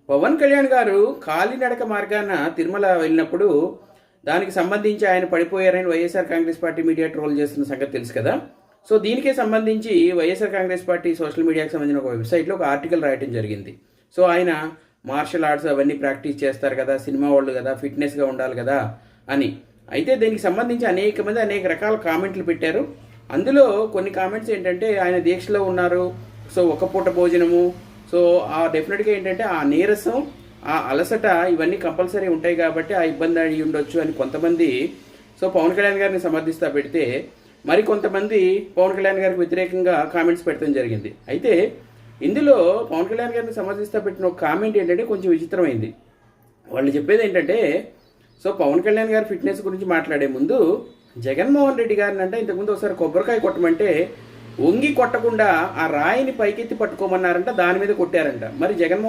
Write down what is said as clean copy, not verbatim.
పవన్ కళ్యాణ్ గారు కాలినడక మార్గాన తిరుమల వెళ్ళినప్పుడు దానికి సంబంధించి ఆయన పడిపోయారని YSR Congress party media troll చేస్తున్న సంగతి తెలుసు కదా. సో దీనికే సంబంధించి వైఎస్ఆర్ కాంగ్రెస్ పార్టీ సోషల్ మీడియాకి సంబంధించిన ఒక వెబ్సైట్లో ఒక ఆర్టికల్ రాయటం జరిగింది. సో ఆయన మార్షల్ ఆర్ట్స్ అవన్నీ ప్రాక్టీస్ చేస్తారు కదా, సినిమా వాళ్ళు కదా, ఫిట్నెస్గా ఉండాలి కదా అని. అయితే దీనికి సంబంధించి అనేక మంది అనేక రకాల కామెంట్లు పెట్టారు. అందులో కొన్ని కామెంట్స్ ఏంటంటే ఆయన దీక్షలో ఉన్నారు, సో ఒక పూట భోజనము, సో ఆ డెఫినెట్గా ఏంటంటే ఆ నీరసం, ఆ అలసట ఇవన్నీ కంపల్సరీ ఉంటాయి కాబట్టి ఆ ఇబ్బంది అయ్యి ఉండొచ్చు అని కొంతమంది సో పవన్ కళ్యాణ్ గారిని సమర్థిస్తా పెడితే, మరి కొంతమంది పవన్ కళ్యాణ్ గారికి వ్యతిరేకంగా కామెంట్స్ పెట్టడం జరిగింది. అయితే ఇందులో పవన్ కళ్యాణ్ గారిని సమర్థిస్తా పెట్టిన ఒక కామెంట్ ఏంటంటే కొంచెం విచిత్రమైంది. వాళ్ళు చెప్పేది ఏంటంటే, సో పవన్ కళ్యాణ్ గారి ఫిట్నెస్ గురించి మాట్లాడే ముందు జగన్మోహన్ రెడ్డి గారిని అంటే ఇంతకుముందు ఒకసారి కొబ్బరికాయ కొట్టమంటే వంగి కొట్టకుండా ఆ రాయిని పైకెత్తి పట్టుకోమన్నారంట, దాని మీద కొట్టారంట. మరి జగన్మోహన్